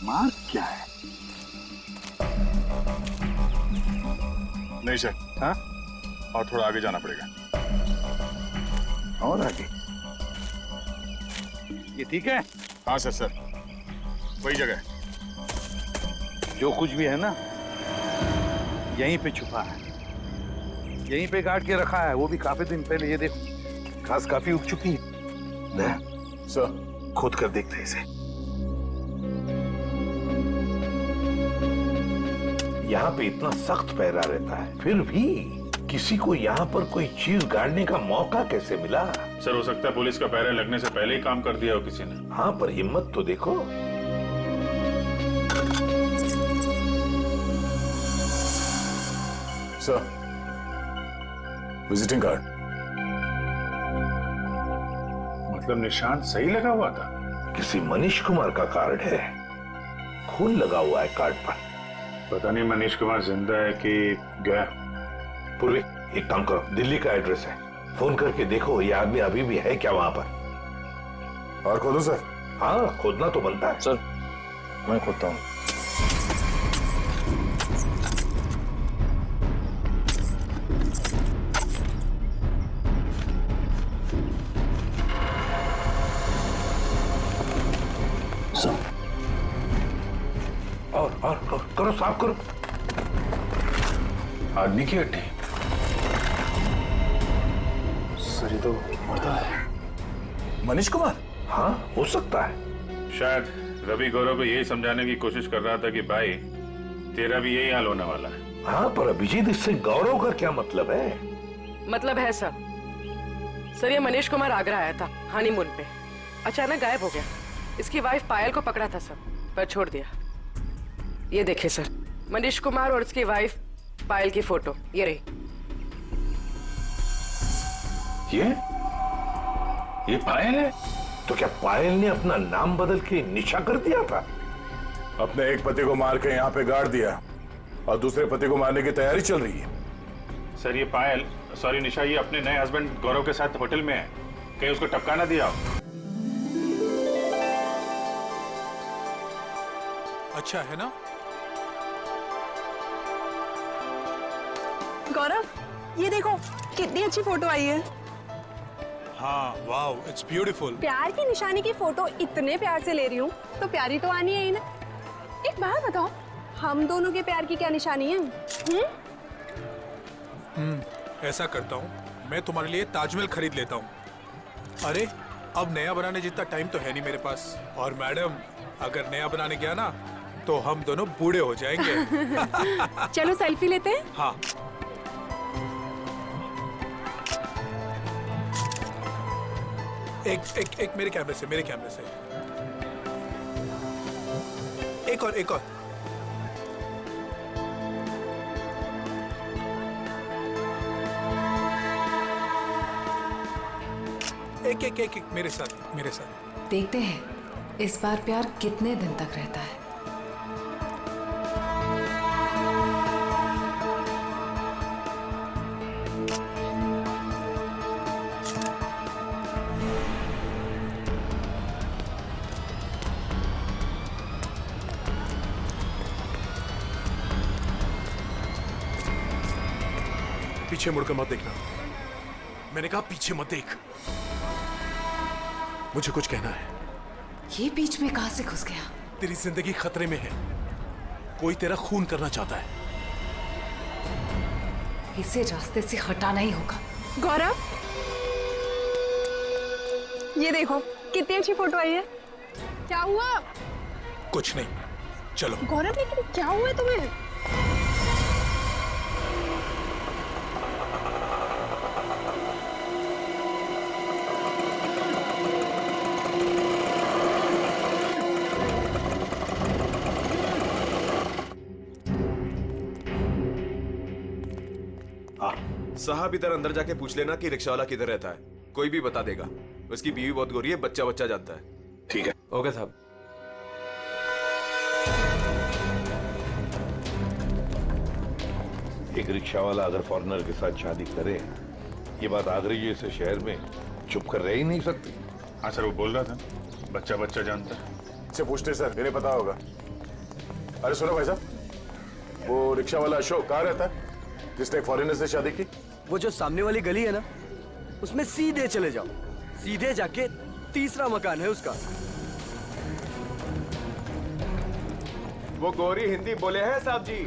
Mark क्या है? नहीं सर। हाँ? और थोड़ा आगे जाना पड़ेगा। और आगे? ये ठीक है? हाँ सर, सर वही जगह है। जो कुछ भी है ना यहीं पे छुपा है, यहीं पे गाड़ के रखा है, वो भी काफी दिन पहले। ये देखो घास काफी उग चुकी है। सर खोद कर देखते हैं इसे। यहाँ पे इतना सख्त पहरा रहता है, फिर भी किसी को यहाँ पर कोई चीज गाड़ने का मौका कैसे मिला? सर हो सकता है पुलिस का पहरा लगने से पहले ही काम कर दिया हो किसी ने। हाँ, पर हिम्मत तो देखो। Sir visiting card. मतलब निशान सही लगा हुआ था? किसी मनीष कुमार का कार्ड है, खून लगा हुआ है कार्ड पर। पता नहीं मनीष कुमार जिंदा है कि गया। पूर्वी, एक काम करो, दिल्ली का एड्रेस है, फोन करके देखो ये आदमी अभी भी है क्या वहां पर। और खोलो सर। हाँ, खोदना तो बनता है। सर मैं खोदता हूँ। और करो, साफ करो। आदमी की हड्डी। सर ये तो मरता है। मनीष कुमार? हाँ, हो सकता है। शायद रवि गौरव को यही समझाने की कोशिश कर रहा था कि भाई तेरा भी यही हाल होने वाला है। हाँ, पर अभिजीत इससे गौरव का क्या मतलब है? मतलब है सर, ये मनीष कुमार आगरा आया था हनीमून पे, अचानक गायब हो गया। इसकी वाइफ पायल को पकड़ा था सर, पर छोड़ दिया। ये देखिए सर, मनीष कुमार और उसकी वाइफ पायल की फोटो ये रही। ये पायल है? तो क्या पायल ने अपना नाम बदल के निशा कर दिया था? अपने एक पति को मार के यहाँ पे गाड़ दिया और दूसरे पति को मारने की तैयारी चल रही है। सर ये पायल, सॉरी निशा, ये अपने नए हस्बैंड गौरव के साथ होटल में है, कहीं उसको टपका ना दिया हो। अच्छा है ना? गौरव, ये देखो कितनी अच्छी फोटो आई है। हाँ, वाओ, इट्स ब्यूटीफुल। प्यार की निशानी की फोटो इतने प्यार से ले रही हूँ तो प्यारी तो आनी है ही ना। एक बात बताओ, हम दोनों के प्यार की क्या निशानी है? ऐसा करता हूँ, मैं तुम्हारे लिए ताजमहल खरीद लेता हूँ। अरे, अब नया बनाने जितना टाइम तो है नहीं मेरे पास। और मैडम, अगर नया बनाने गया ना तो हम दोनों बूढ़े हो जाएंगे। चलो सेल्फी लेते हैं। हाँ। एक मेरे कैमरे से, एक और एक मेरे साथ। देखते हैं इस बार प्यार कितने दिन तक रहता है। पीछे मुड़कर मत देखना। मैंने कहा पीछे मत देख। मुझे कुछ कहना है। ये बीच में कहां से घुस गया? तेरी जिंदगी खतरे में है, कोई तेरा खून करना चाहता है। इसे रास्ते से हटाना ही होगा। गौरव, ये देखो कितनी अच्छी फोटो आई है। क्या हुआ? कुछ नहीं, चलो। गौरव, लेकिन क्या हुआ तुम्हें? साहब इधर अंदर जाके पूछ लेना कि रिक्शावाला किधर रहता है, कोई भी बता देगा। उसकी बीवी बहुत गोरी है, बच्चा जानता है। ठीक है। ओके साहब। एक रिक्शा वाला अगर फॉरेनर के साथ शादी करे, ये बात आगरे जैसे शहर में चुप कर रह ही नहीं सकती। हाँ सर, वो बोल रहा था बच्चा जानता है। इससे पूछते सर, इन्हें पता होगा। अरे सुनो भाई साहब, वो रिक्शा वाला अशोक कहाँ रहता है जिसने एक फॉरेनर से शादी की? वो जो सामने वाली गली है ना, उसमें सीधे चले जाओ, सीधे जाके तीसरा मकान है उसका। वो गोरी हिंदी बोले हैं साहब जी।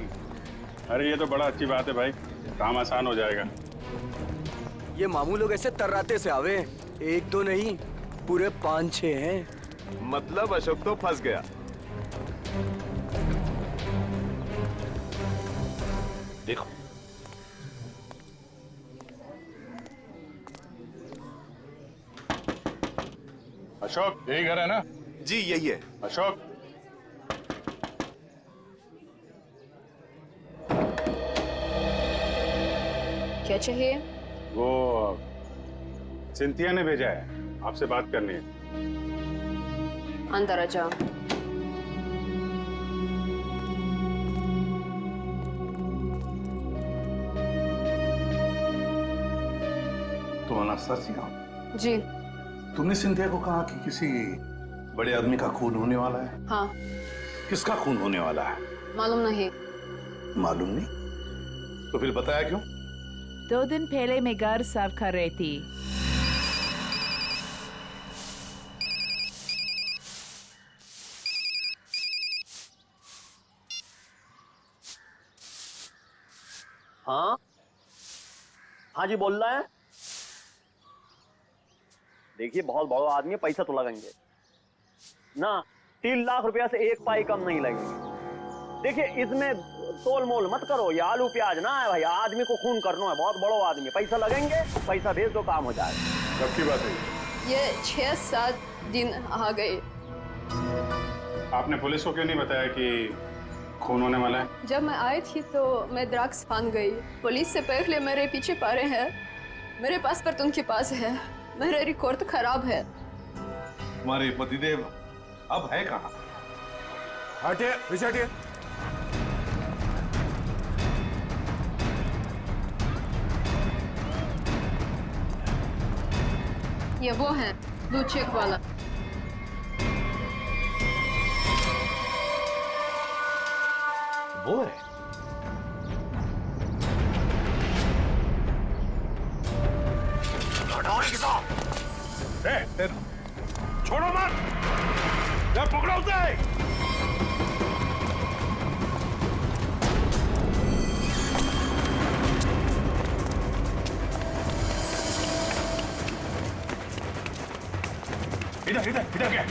अरे ये तो बड़ा अच्छी बात है भाई, काम आसान हो जाएगा। ये मामू लोग ऐसे तर्राते से आवे हैं, एक दो नहीं पूरे 5-6 हैं। मतलब अशोक तो फंस गया। देखो अशोक, यही घर है ना? जी यही है। अशोक, क्या चाहिए? वो सिंथिया ने भेजा है, आपसे बात करनी है। अंदर आ जाओ। तुम अनास्तासिया? जी तुमने सिंधिया को कहा कि किसी बड़े आदमी का खून होने वाला है? हाँ। किसका खून होने वाला है? मालूम नहीं। मालूम नहीं? तो फिर बताया क्यों? 2 दिन पहले मैं घर साफ कर रही थी। हाँ हाँ जी, बोल रहा है। देखिए बहुत बड़ा आदमी है, पैसा तो लगेंगे ना। 3 लाख रुपया से 1 पाई कम नहीं लगेंगे। देखिए इसमें तोल मोल मत करो, ये आलू प्याज ना है भाई, आदमी को खून करना है, बहुत बड़ा आदमी है। पैसा लगेंगे, पैसा भेज दो, काम हो जाएगा। कब की बात है? ये 6-7 दिन आ गए। आपने पुलिस को क्यों नहीं बताया कि खून होने वाला है? जब मैं आई थी तो मैं ड्रग्स फान गई। पुलिस से पहले मेरे पीछे पड़े हैं। मेरे पासपोर्ट उनके पास है, मेरा रिकॉर्ड खराब है। तुम्हारे पतिदेव अब है कहाँ? हटिए, पीछे हटिए। ये वो है ब्लू चेक वाला। वो है? छोड़ो मत, मैं पकड़ो उसे। इधर इधर इधर क्या?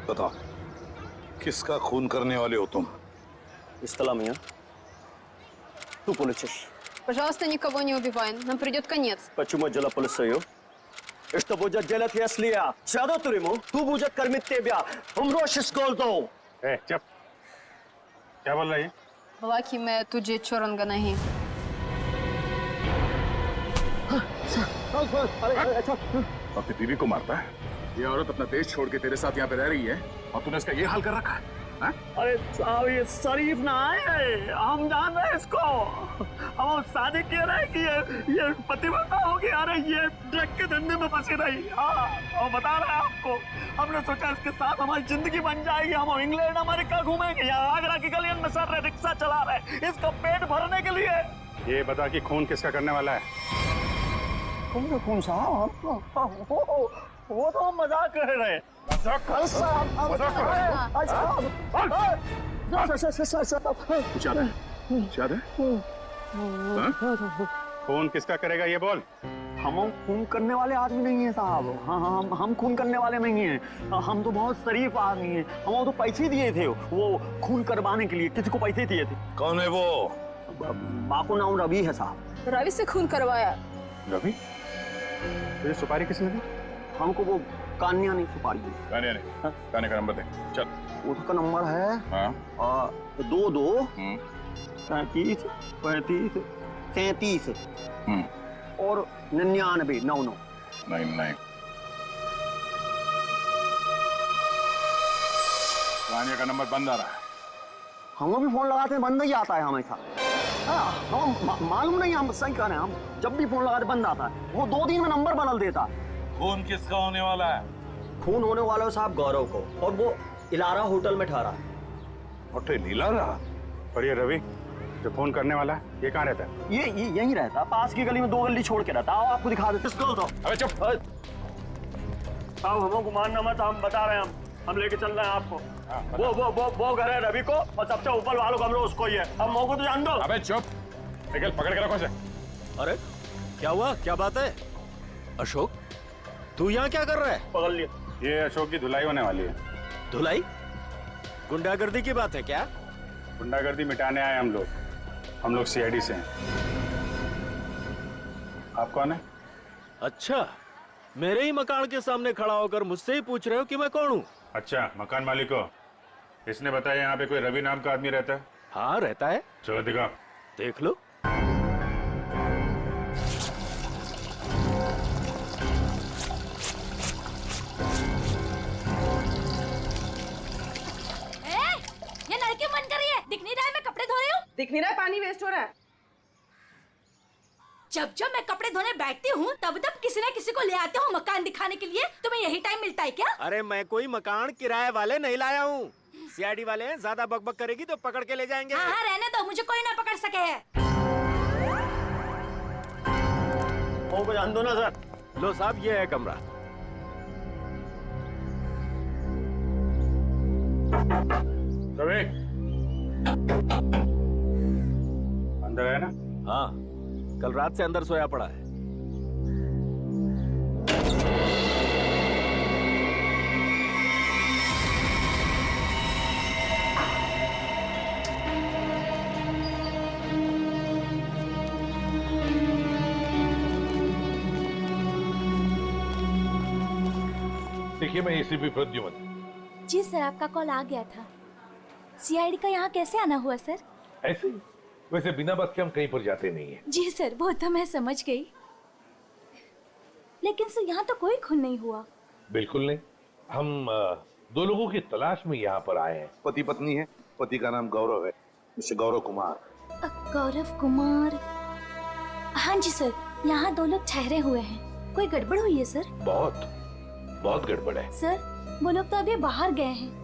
बताओ, किसका खून करने वाले हो तुम? इस्तला मियां, तू पुलिस स्टेशन। Пожалуйста, никого не убивай. Нам придет конец. Почему дело полицию? Что будет делать, если я сяду в тюрьму? Ты будет кормить тебя. Умрешь с голоду. चुप क्या बोल रही है बोला कि मैं तुझे छोड़ूंगा नहीं। अपनी बीवी को मारता है। ये औरत अपना देश छोड़ के तेरे साथ यहाँ पे रह रही है और तूने इसका ये हाल कर रखा है। अरे साहब ये शरीफ ना है, हम जान रहे हैं इसको। हम शादी किए रहे कि ये पतिव्रता होगी। अरे ये ड्रग के धंधे में फंसी रही। हाँ और बता रहे हैं आपको, हमने सोचा इसके साथ हमारी जिंदगी बन जाएगी। हम इंग्लैंड अमेरिका घूमेंगे, यहाँ आगरा की गलियन में सर रहे, रिक्शा चला रहे इसका पेट भरने के लिए। ये बता कि खून किसका करने वाला है कौन साहब? वो तो हम मजाक कर रहे हैं। कुछ याद है? कुछ याद है? खून किसका करेगा ये बोल हम खून करने वाले आदमी नहीं है साहब। हाँ हम खून करने वाले नहीं हैं। हम तो बहुत शरीफ आदमी हैं। हम तो पैसे दिए थे वो खून करवाने के लिए, किसी को पैसे दिए थे। कौन है वो? बापू नाम रवि है साहब। रवि से खून करवाया। रवि तुझे सुपारी किसने दी हमको वो कान्या नहीं सुपारी दी। कान्या ने कान्या का नंबर दे चल। उसका नंबर है हाँ 22 35 35 33 और 99 99 99। कान्या का नंबर बंद आ रहा है। हम भी फोन लगाते हैं बंद ही आता है हमेशा। हम मालूम नहीं, हम सही कह रहे हैं। हम जब भी फोन लगाते बंद आता है। वो 2 दिन में नंबर बदल देता। खून किसका होने वाला है? खून होने वाला है साहब गौरव को, और वो इलारा होटल में ठहरा है। होटल इलारा? और ये रवि जो फोन करने वाला है ये कहाँ रहता है? ये यहीं रहता है, पास की गली में 2 गली छोड़ के रहता। आओ आपको दिखा देते। अबे चुप। साहब हमको मानना मत, हम बता रहे हैं। हम लेके चल रहे हैं आपको। वो घर है रवि को, और सबसे ऊपर वालों कमरे उसको ही है। अब मौको तो जान दो। अबे चुप, निकल पकड़ के रखो इसे। अरे क्या हुआ, क्या बात है? अशोक तू यहाँ क्या कर रहा है? पकड़ लिया। ये अशोक की धुलाई होने वाली है। धुलाई? गुंडागर्दी की बात है क्या? गुंडागर्दी मिटाने आए हम लोग सीआईडी से हैं। आप कौन है? अच्छा, मेरे ही मकान के सामने खड़ा होकर मुझसे ही पूछ रहे हो कि मैं कौन हूँ? अच्छा, मकान मालिक हो। इसने बताया यहाँ पे कोई रवि नाम का आदमी रहता है? हाँ रहता है। चलो दिखाओ। देख लो। ये नल क्यों बंद कर रही है? दिख नहीं रहा है मैं कपड़े धो रही हूँ? दिख नहीं रहा है पानी वेस्ट हो रहा है। जब जब मैं कपड़े धोने बैठती हूँ तब तब किसी न किसी को ले आते हो मकान दिखाने के लिए। तुम्हें यही टाइम मिलता है क्या? अरे मैं कोई मकान किराए वाले नहीं लाया हूँ। सीआईडी वाले हैं, ज्यादा बकबक करेगी तो पकड़ के ले जाएंगे। हाँ रहने दो, मुझे कोई ना पकड़ सके है। मौको जान दो ना सर। लो साहब ये है कमरा। रवि अंदर है ना? हाँ कल रात से अंदर सोया पड़ा है। देखिए मैं एसीपी प्रद्युमन। जी सर, आपका कॉल आ गया था। सीआईडी का यहाँ कैसे आना हुआ सर? ऐसे ही, वैसे बिना बात के हम कहीं पर जाते नहीं है। जी सर, वो तो मैं समझ गई, लेकिन सर यहाँ तो कोई खून नहीं हुआ। बिल्कुल नहीं। हम 2 लोगों की तलाश में यहाँ पर आए हैं। पति पत्नी है। पति का नाम गौरव है, मिस्टर गौरव कुमार। गौरव कुमार? हाँ जी सर, यहाँ 2 लोग ठहरे हुए हैं। कोई गड़बड़ हुई है सर? बहुत गड़बड़ है सर। वो लोग तो अभी बाहर गए हैं।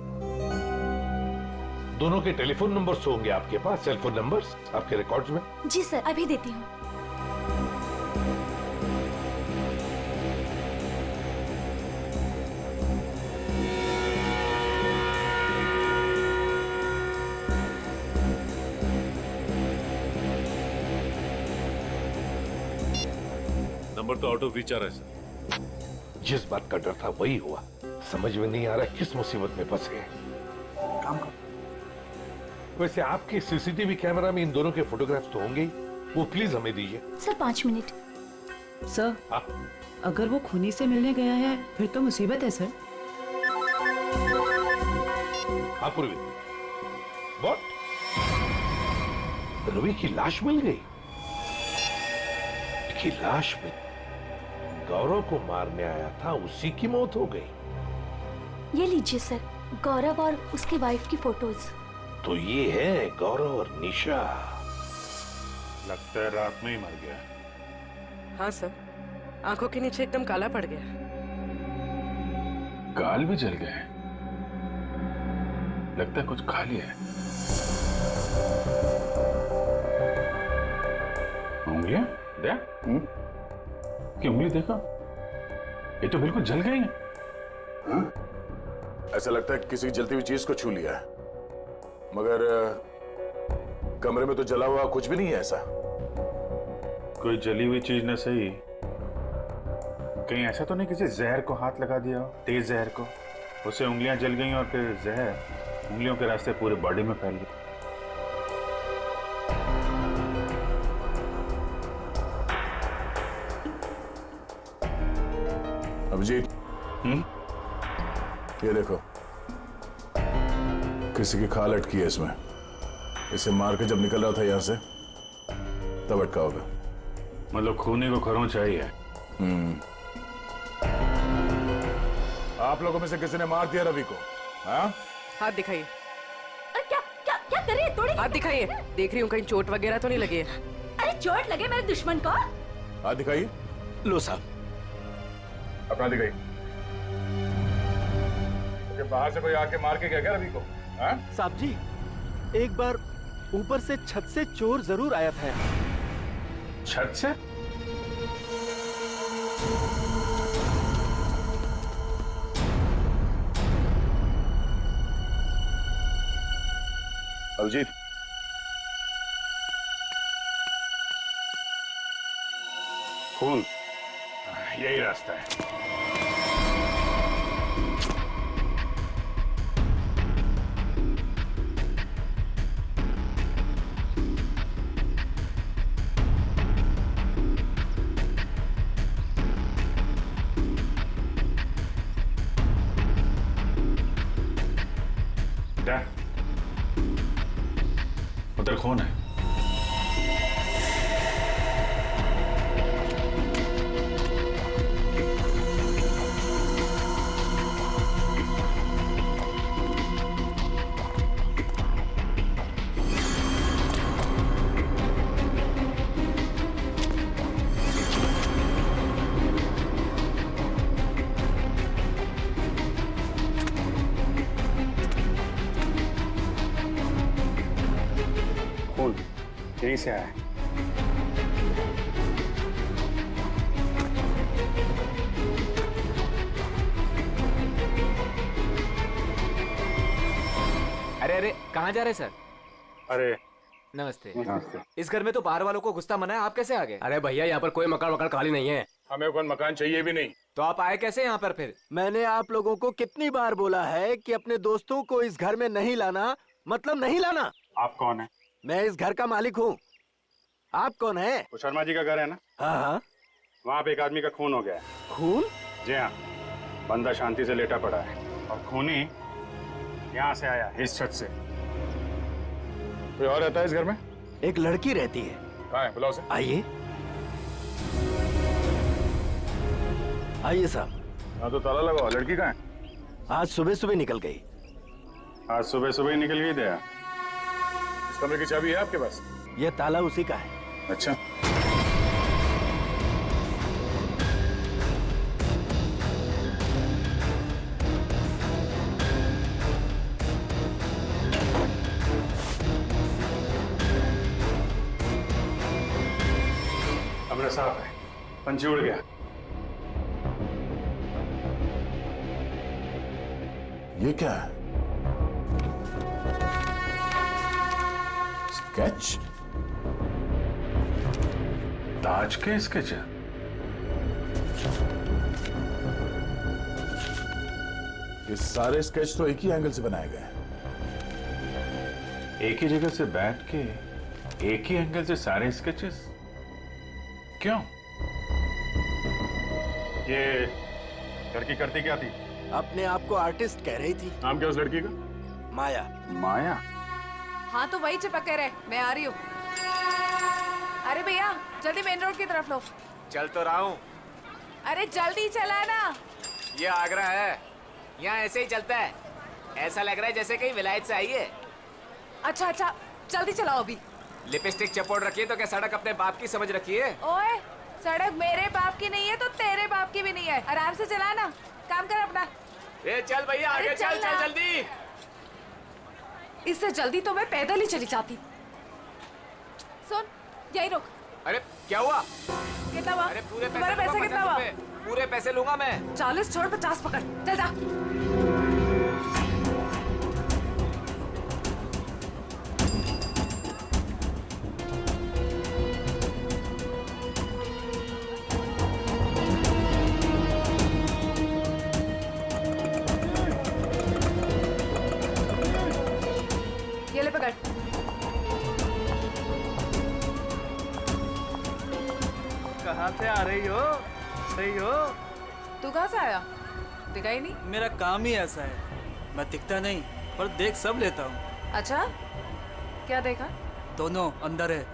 दोनों के टेलीफोन नंबर्स होंगे आपके पास, सेलफोन नंबर्स आपके रिकॉर्ड्स में? जी सर, अभी देती हूँ। नंबर तो आउट ऑफ रीच आ रहा है सर। जिस बात का डर था वही हुआ। समझ में नहीं आ रहा किस मुसीबत में फंसे हैं। काम कर। वैसे आपके सीसीटीवी कैमरा में इन दोनों के फोटोग्राफ्स तो होंगे ही। वो प्लीज हमें दीजिए। Sir 5 minute. सर हाँ? अगर वो खूनी से मिलने गया है फिर तो मुसीबत है सर। हाँ पूर्वी, व्हाट? रवि की लाश मिल गई? की लाश में गौरव को मारने आया था, उसी की मौत हो गई। ये लीजिए सर, गौरव और उसकी वाइफ की फोटोज। तो ये है गौरव और निशा। लगता है रात में ही मर गया। हाँ सर, आंखों के नीचे एकदम काला पड़ गया। गाल भी जल गए, लगता है कुछ खा लिया है। उंगलियां देख, कि उंगली देखो, ये तो बिल्कुल जल गई है। हाँ? ऐसा लगता है कि किसी जलती हुई चीज को छू लिया है, मगर कमरे में तो जला हुआ कुछ भी नहीं है। ऐसा कोई जली हुई चीज न सही, कहीं ऐसा तो नहीं किसी जहर को हाथ लगा दिया हो, तेज जहर को, उससे उंगलियां जल गई और फिर जहर उंगलियों के रास्ते पूरे बॉडी में फैल गई। अभिजीत, ये देखो, किसी की खाल अटकी है इसमें। इसे मार के जब निकल रहा था यहां से तब अटका होगा। मतलब खूनी को खरोंच चाहिए। आप लोगों में से किसी ने मार दिया रवि को? हाँ? हाथ दिखाइए। क्या क्या क्या कर रही है? तोड़ी। हाथ दिखाइए, देख रही हूँ कहीं चोट वगैरह तो नहीं लगी है। अरे चोट लगे मेरे दुश्मन को। हाथ दिखाइए। लो साहब, अपना दिखाइए। तो बाहर से कोई आके मार के गया क्या रवि को? हाँ? साहब जी, एक बार ऊपर से छत से चोर जरूर आया था। छत से? अभिजीत, खून, यही रास्ता है। उधर खून है। यहीं से आया है। अरे अरे, कहाँ जा रहे सर? अरे नमस्ते। नमस्ते। इस घर में तो बाहर वालों को घुसता मना है, आप कैसे आ गए? अरे भैया, यहाँ पर कोई मकान खाली नहीं है। हमें कोई मकान चाहिए भी नहीं। तो आप आए कैसे यहाँ पर फिर? मैंने आप लोगों को कितनी बार बोला है कि अपने दोस्तों को इस घर में नहीं लाना, मतलब नहीं लाना। आप कौन है? मैं इस घर का मालिक हूँ। आप कौन है? वो शर्मा जी का घर है ना? हाँ हाँ। वहाँ पे एक आदमी का खून हो गया है। खून? जी हाँ, बंदा शांति से लेटा पड़ा है और खूनी यहाँ से आया, इस छत से। कोई और रहता है इस घर में? एक लड़की रहती है। कहाँ है? बुलाओ उसे। आइए आइए साहब। हाँ तो ताला लगाओ। लड़की कहाँ है? आज सुबह सुबह निकल गई। आज सुबह सुबह ही निकल गई दया। इस कमरे की चाबी है आपके पास? ये ताला उसी का है। अच्छा, कमरा साफ है, पंछी उड़ गया। ये क्या है? स्केच? ताज के स्केच है। ये सारे स्केच तो एक ही एंगल से बनाए गए हैं। एक ही जगह से बैठ के एक ही एंगल से सारे स्केचेस। क्यों? ये लड़की करती क्या थी? अपने आप को आर्टिस्ट कह रही थी। नाम क्या उस लड़की का? माया। माया? हाँ तो वही चिपके रहे, मैं आ रही हूँ। अरे भैया जल्दी मेन रोड की तरफ लो। चल तो रहा हूँ। अरे जल्दी चलाना। ये आगरा है, यहाँ ऐसे ही चलता है। ऐसा लग रहा है जैसे कहीं विलायत से आई है। अच्छा अच्छा जल्दी चलाओ अभी। लिपस्टिक चपोड़ रखी है तो क्या सड़क अपने बाप की समझ रखी है? ओए सड़क मेरे बाप की नहीं है तो तेरे बाप की भी नहीं है। आराम से चलाना, काम कर अपना। ए चल भैया आगे चल चल जल्दी। इससे जल्दी तो मैं पैदल ही चली जाती। सुन यही रुक। अरे क्या हुआ? कितना हुआ? अरे पूरे तुम्हारे पैसे कितना हुआ? पूरे पैसे लूंगा मैं। 40 छोड़ 50 पकड़, चल जा। ये ले पकड़। कहाँ से आ रही हो? तू कहाँ से आया? दिखा ही नहीं। मेरा काम ही ऐसा है, मैं दिखता नहीं पर देख सब लेता हूँ। अच्छा क्या देखा? दोनों अंदर है।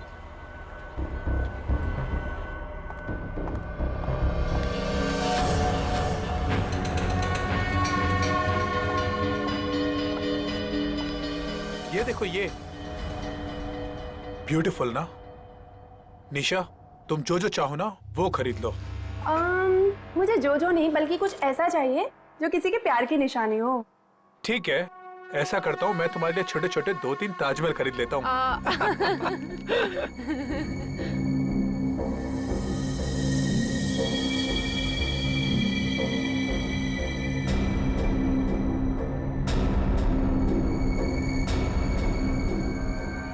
ये देखो ये ब्यूटीफुल ना। निशा तुम जो जो चाहो ना वो खरीद लो। मुझे जो जो नहीं बल्कि कुछ ऐसा चाहिए जो किसी के प्यार की निशानी हो। ठीक है ऐसा करता हूँ, मैं तुम्हारे लिए छोटे छोटे 2-3 ताजमहल खरीद लेता हूँ।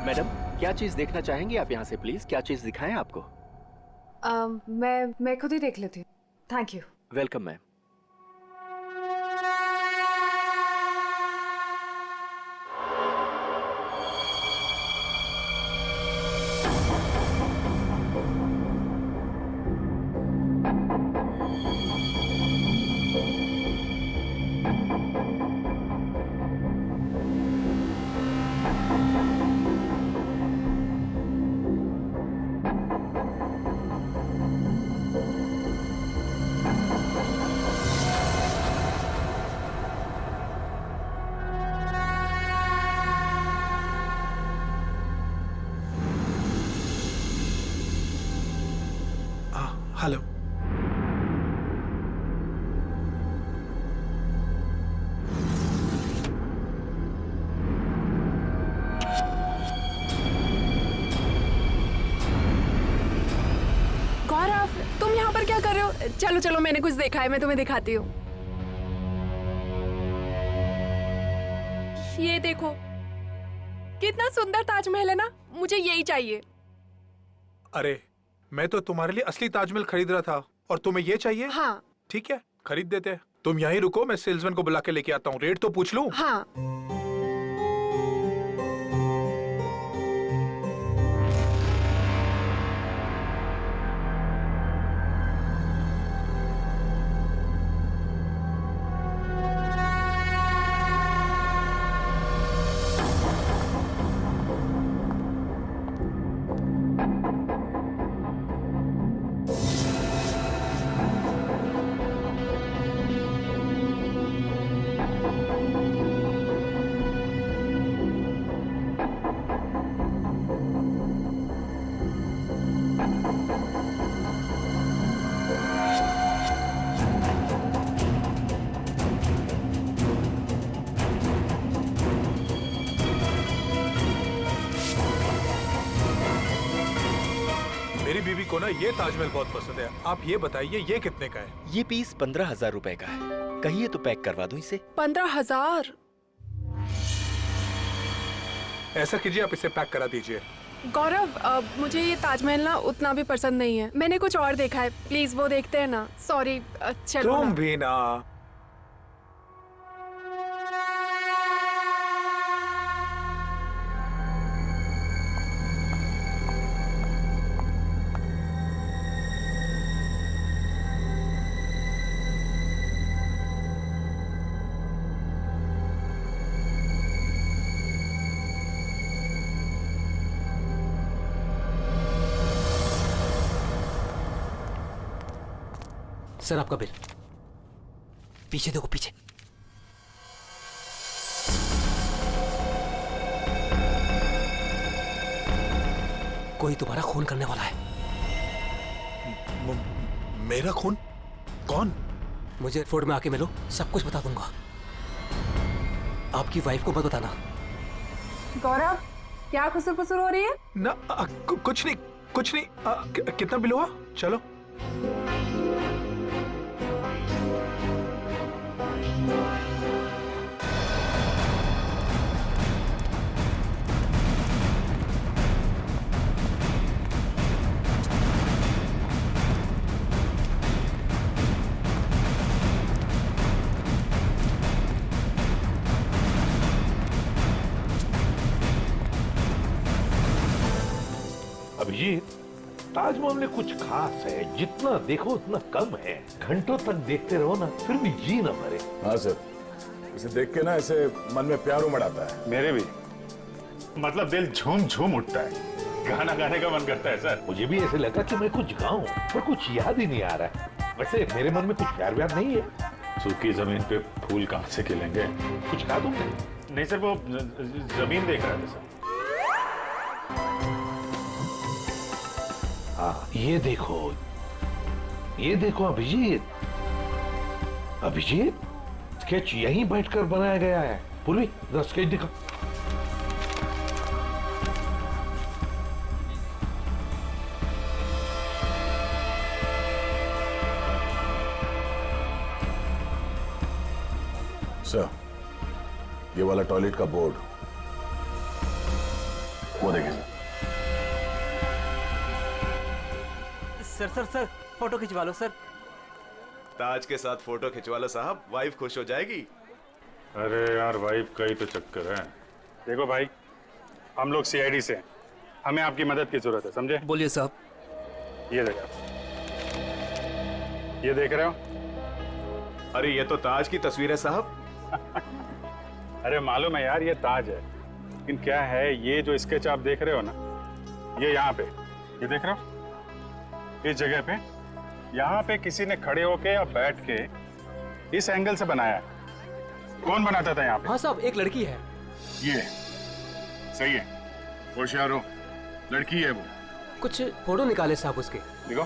मैडम क्या चीज देखना चाहेंगी आप यहाँ से प्लीज? क्या चीज दिखाएं आपको? मैं खुद ही देख लेती हूँ। Thank you. Welcome ma'am. Hello. Gaurav तुम यहाँ पर क्या कर रहे हो? चलो चलो मैंने कुछ देखा है, मैं तुम्हें दिखाती हूँ। ये देखो कितना सुंदर ताजमहल है ना, मुझे यही चाहिए। अरे मैं तो तुम्हारे लिए असली ताजमहल खरीद रहा था और तुम्हें ये चाहिए? हाँ। ठीक है खरीद देते हैं। तुम यहीं रुको, मैं सेल्समैन को बुला के लेके आता हूँ। रेट तो पूछ लूं? हाँ। मेरी बीवी को ना ये ताजमहल बहुत पसंद है। आप ये बताइए ये कितने का है? ये पीस 15,000 रुपए का है। कहिए तो पैक करवा दूं इसे। 15,000? ऐसा कीजिए आप इसे पैक करा दीजिए। गौरव मुझे ये ताजमहल ना उतना भी पसंद नहीं है, मैंने कुछ और देखा है। प्लीज वो देखते हैं ना। सॉरी चलो तुम ना। भी ना। सर आपका बिल। पीछे देखो पीछे। कोई तुम्हारा खून करने वाला है। मेरा खून? कौन? मुझे फोर्ट में आके मिलो, सब कुछ बता दूंगा। आपकी वाइफ को मत बताना। गौरव, क्या खुसुर फुसुर हो रही है? ना कुछ नहीं, कुछ नहीं। कितना बिल हुआ? चलो। अभिजीत, ताजमहल में कुछ खास है, जितना देखो उतना कम है। घंटों तक देखते रहो ना, फिर भी जी न भरे। हाँ सर, इसे देख के ना ऐसे मन में प्यार उमड़ आता है। मेरे भी, मतलब दिल झूम झूम उठता है, गाना गाने का मन करता है सर। मुझे भी ऐसे लगा कि मैं कुछ गाऊं, पर कुछ याद ही नहीं आ रहा है। वैसे मेरे मन में कुछ प्यार व्यार नहीं है। सूखी जमीन पे फूल कहां से खिलेंगे? कुछ कहा तुमने? नहीं सर, वो जमीन देख रहा था सर। हाँ, ये देखो अभिजीत। अभिजीत, स्केच यहीं बैठकर बनाया गया है। पूर्वी, जरा स्केच दिखा। सर, ये वाला टॉयलेट का बोर्ड, वो देखिए सर। सर फोटो खिंचवा लो सर। ताज के साथ फोटो खिंचवा लो साहब, वाइफ खुश हो जाएगी। अरे यार, वाइफ का ही तो चक्कर है। देखो भाई, हम लोग सीआईडी से हैं, हमें आपकी मदद की जरूरत है, समझे? बोलिए साहब। ये देखो, ये देख रहे हो? अरे ये तो ताज की तस्वीर है साहब। अरे मालूम है यार, ये ताज है, लेकिन क्या है, ये जो स्केच आप देख रहे हो ना, ये यहाँ पे, ये देख रहे हो, इस जगह पे, यहाँ पे किसी ने खड़े होके या बैठ के इस एंगल से बनाया है। कौन बनाता था यहाँ पे? हाँ साहब, एक लड़की है। ये सही है, होशियार हो, लड़की है वो। कुछ फोटो निकाले साहब उसके। देखो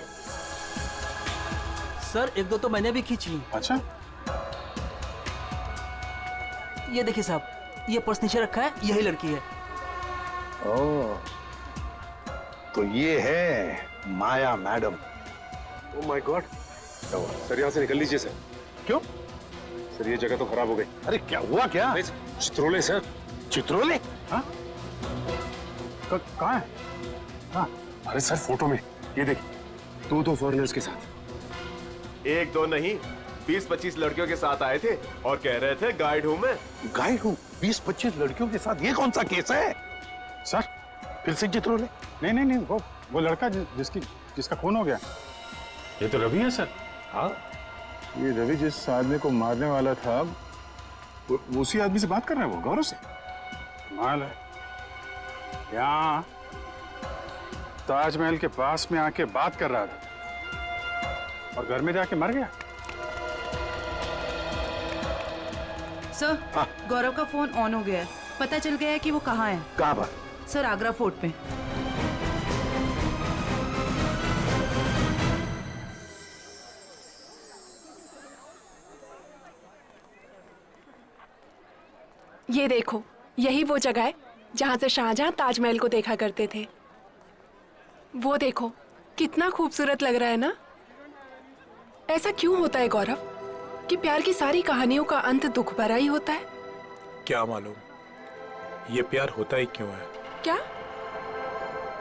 सर, एक दो तो मैंने भी खींची। अच्छा, ये देखिए साहब, ये पर्स नीचे रखा है, यही लड़की है। ओह, तो ये है Maya madam. Oh my god. Sir, यहाँ से निकल लीजिए सर। क्यों? सर, ये जगह तो खराब हो गई। अरे क्या हुआ क्या? चित्रोले सर। चित्रोले? हाँ? कहाँ है? हाँ, अरे सर, फोटो में ये देखिए, दो फॉरेनर्स के साथ। एक दो नहीं, 20-25 लड़कियों के साथ आए थे और कह रहे थे गाइड हूं मैं। गाइड हूँ? 20-25 लड़कियों के साथ? ये कौन सा केस है सर? फिर से चित्रोले? नहीं, वो लड़का जिसका खून हो गया। ये तो रवि है सर। हाँ, ये रवि जिस आदमी को मारने वाला था, वो उसी आदमी से बात कर रहा है, वो गौरव से। माल है, यहाँ ताजमहल के पास में आके बात कर रहा था और घर में जाके मर गया। सर, गौरव का फोन ऑन हो गया है। पता चल गया है कि वो कहाँ है। कहाँ पर? सर, आगरा फोर्ट पे। ये देखो, यही वो जगह है जहाँ से शाहजहां ताजमहल को देखा करते थे। वो देखो, कितना खूबसूरत लग रहा है ना? ऐसा क्यों होता है गौरव कि प्यार की सारी कहानियों का अंत दुख भरा ही होता है? क्या मालूम ये प्यार होता ही क्यों है। क्या?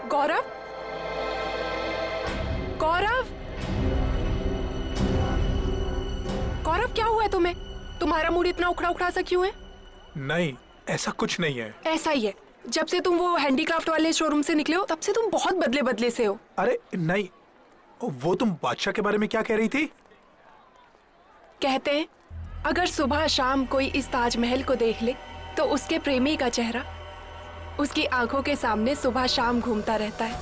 गौरव? गौरव? गौरव, क्या हुआ है तुम्हें? तुम्हारा मूड इतना उखड़ा उखड़ा सा क्यों है? नहीं, ऐसा कुछ नहीं है। ऐसा ही है। जब से तुम वो हैंडीक्राफ्ट वाले शोरूम से निकले हो, तब से तुम बहुत बदले बदले से हो। अरे नहीं, वो तुम बादशाह के बारे में क्या कह रही थी? कहते हैं अगर सुबह शाम कोई इस ताजमहल को देख ले तो उसके प्रेमी का चेहरा उसकी आंखों के सामने सुबह शाम घूमता रहता है।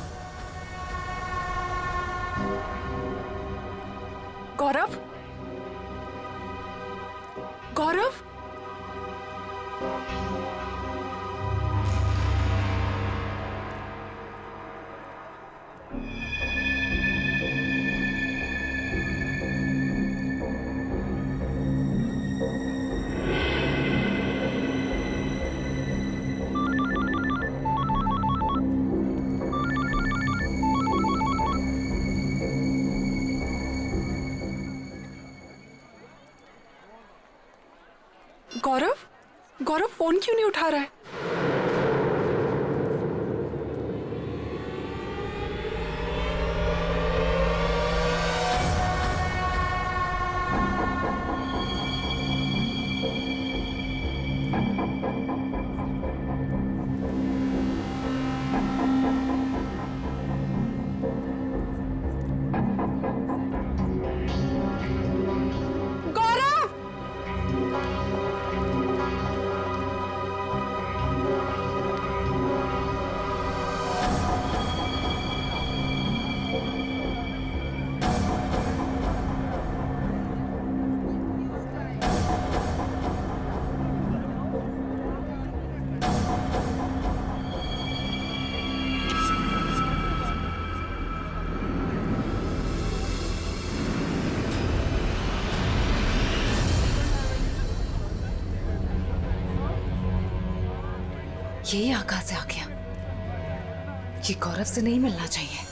गौरव, गौरव, गौरव, गौरव फोन क्यों नहीं उठा रहा है? ये यहाँ कहाँ से आ गया? ये गौरव से नहीं मिलना चाहिए।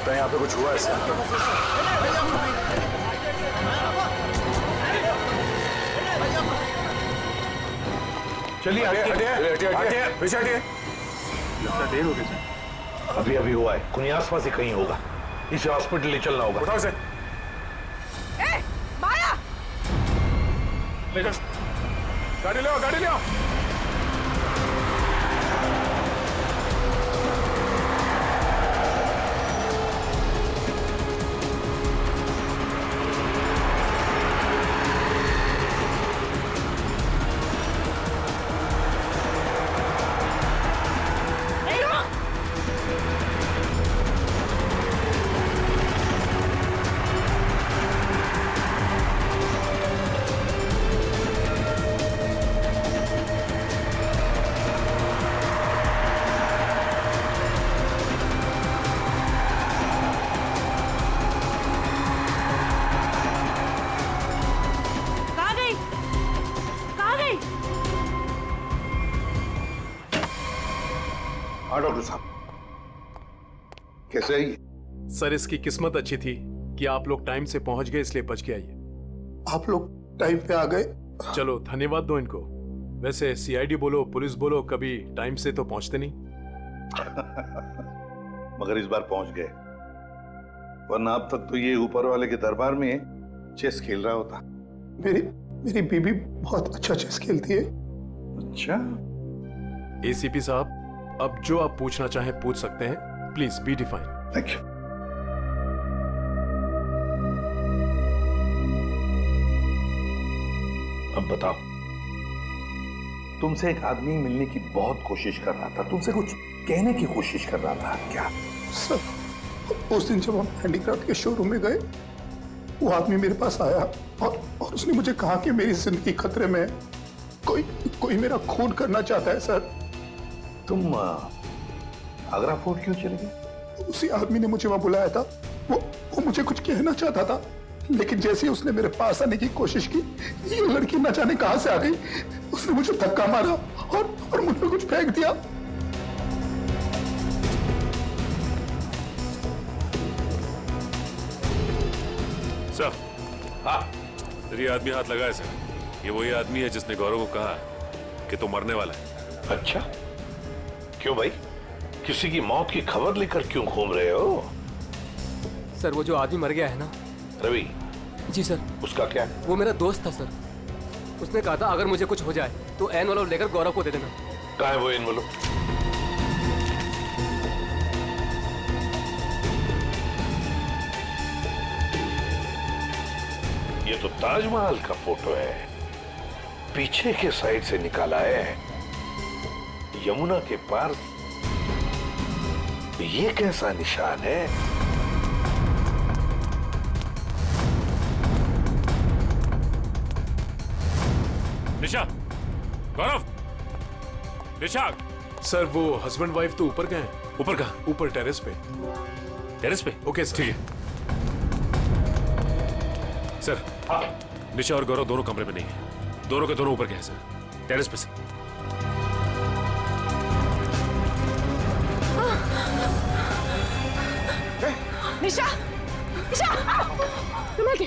यहाँ पे कुछ हुआ है सर? चलिए हटिए, पीछे हटिए। लगता देर हो गई सर। अभी अभी हुआ है, कोई आसपास ही कहीं होगा। इसे हॉस्पिटल ले चलना होगा। उठाओ इसे। माया! गाड़ी ले आओ, गाड़ी ले आओ। हाँ डॉक्टर साहब, कैसे आई? सर इसकी किस्मत अच्छी थी कि आप लोग टाइम से पहुंच गए, इसलिए बच के आइए। आप लोग टाइम पे आ गए। चलो धन्यवाद दो इनको। वैसे सीआईडी बोलो, पुलिस बोलो, कभी टाइम से तो पहुंचते नहीं। मगर इस बार पहुंच गए, वरना अब तक तो ये ऊपर वाले के दरबार में चेस खेल रहा होता। मेरी बीबी बहुत अच्छा चेस खेलती है। अच्छा। एसीपी साहब, अब जो आप पूछना चाहें पूछ सकते हैं। Please be define. Thank you. अब बताओ, तुमसे एक आदमी मिलने की बहुत कोशिश कर रहा था, तुमसे कुछ कहने की कोशिश कर रहा था, क्या? सर, उस दिन जब हम हैंडीक्राफ्ट के शोरूम में गए वो आदमी मेरे पास आया और उसने मुझे कहा कि मेरी जिंदगी खतरे में है। कोई मेरा खून करना चाहता है सर। तुम आगरा फोर्ट क्यों चले गए? उसी आदमी ने मुझे वहां बुलाया था। वो मुझे कुछ कहना चाहता था, लेकिन जैसे ही उसने मेरे पास आने की कोशिश की, ये लड़की न जाने कहां से आ गई। उसने मुझे धक्का मारा और मुझ पे कुछ फेंक दिया। सर, हाँ, ये आदमी हाथ लगाए सर। ये वही आदमी है जिसने गौरव को कहा कि तू मरने वाला है। अच्छा, क्यों भाई? किसी की मौत की खबर लेकर क्यों घूम रहे हो? सर, वो जो आदमी मर गया है ना, रवि। जी सर। उसका क्या? वो मेरा दोस्त था सर। उसने कहा था अगर मुझे कुछ हो जाए तो एनवलप लेकर गौरव को दे देना। कहाँ है वो एनवलप? ये तो ताजमहल का फोटो है, पीछे के साइड से निकाला है, यमुना के पार। ये कैसा निशान है? निशा, गौरव, निशा। सर, वो हस्बैंड वाइफ तो ऊपर गए हैं। ऊपर कहाँ? ऊपर टेरेस पे। टेरेस पे? Okay sir. ठीक है सर। निशा और गौरव दोनों कमरे में नहीं है। दोनों के दोनों ऊपर गए हैं सर, टेरेस पे सर। निशा, निशा, संभल के।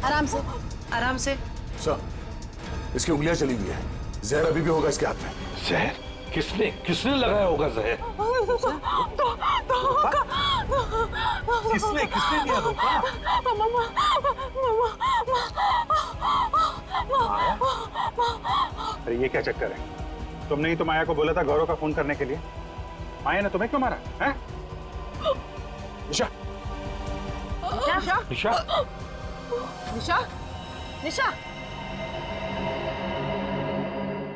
आराम से, आराम से। सर, इसकी उंगलियां चली हुई है। जहर अभी भी होगा इसके हाथ में। जहर? किसने लगाया होगा जहर? किसने दिया धोखा? अरे ये क्या चक्कर है? तुमने ही तो माया को बोला था गौरव का फोन करने के लिए। माया ने तुम्हें क्यों मारा है? निशा, निशा, निशा, निशा, निशा।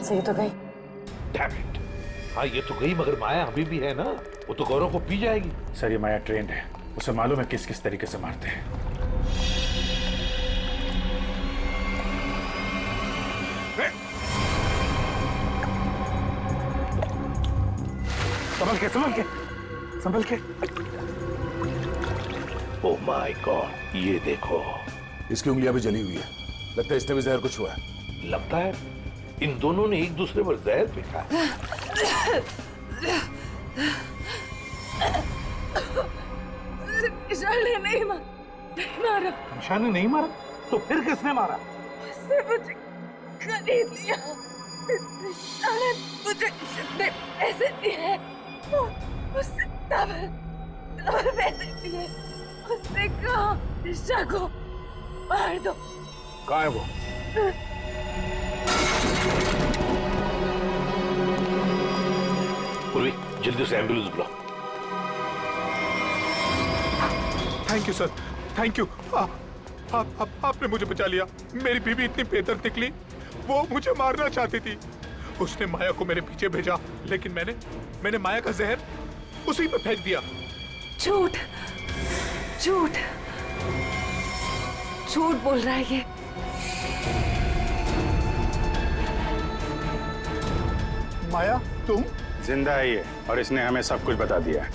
सही तो गई। Damn it! हाँ, ये तो गई, मगर माया अभी भी है ना। वो तो गौरव को पी जाएगी। सर, ये माया ट्रेंड है, उसे मालूम है किस किस तरीके से मारते हैं। संभल के, संभल के, संभल के। ओह माय गॉड, ये देखो। इसकी उंगलियां भी जली हुई है। लगता है इसने भी जहर कुछ हुआ है। लगता है इन दोनों ने एक दूसरे पर जहर फेंका है। निशा ने नहीं मारा। निशा ने नहीं मारा? तो फिर किसने मारा? उसने मुझे खरीद लिया। निशा ने मुझे जितने पैसे दिए, उससे डबल पैसे दिए। उसने कहा निशा को मार दो। कहाँ है वो? पूर्वी, जल्दी से एम्बुलेंस बुलाओ। Thank you sir, thank you. आपने मुझे बचा लिया। मेरी बीवी इतनी बेदर्द निकली, वो मुझे मारना चाहती थी। उसने माया को मेरे पीछे भेजा, लेकिन मैंने माया का जहर उसी पे फेंक दिया। झूठ, झूठ, झूठ बोल रहा है ये। माया, तुम? जिंदा है ये, और इसने हमें सब कुछ बता दिया है।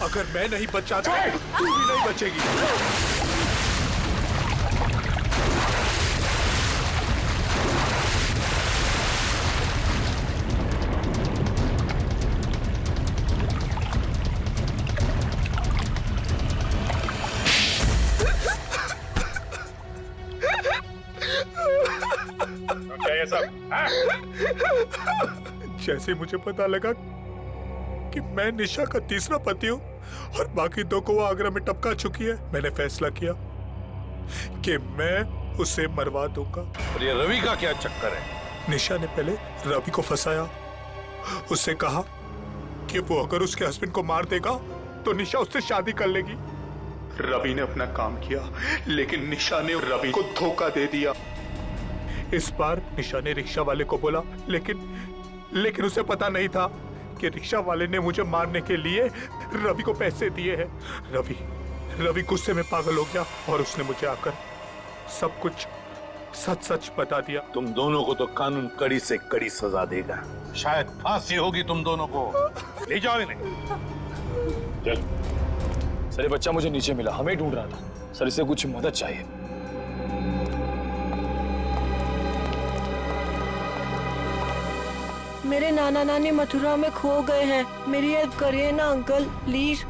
अगर मैं नहीं बचा तो तू भी नहीं बचेगी। क्या ये सब? जैसे मुझे पता लगा कि मैं निशा का तीसरा पति हूँ और बाकी दो को वो आगरा में टपका चुकी है, मैंने फैसला किया कि मैं उसे मरवा दूंगा। और ये रवि का क्या चक्कर है? निशा ने पहले रवि को फंसाया। उससे कहा कि वो अगर उसके हस्बैंड को मार देगा तो निशा उससे शादी कर लेगी। रवि ने अपना काम किया, लेकिन निशा ने रवि को धोखा दे दिया। इस बार निशा ने रिक्शा वाले को बोला, लेकिन उसे पता नहीं था कि रिक्शा वाले ने मुझे मारने के लिए रवि को पैसे दिए हैं। रवि गुस्से में पागल हो गया और उसने मुझे आकर सब कुछ सच सच बता दिया। तुम दोनों को तो कानून कड़ी से कड़ी सजा देगा, शायद फांसी होगी तुम दोनों को। ले जाओ इन्हें। चल। सर, ये बच्चा मुझे नीचे मिला, हमें ढूंढ रहा था। सर, इसे कुछ मदद चाहिए। मेरे नाना नानी मथुरा में खो गए हैं, मेरी हेल्प करिए ना अंकल, प्लीज।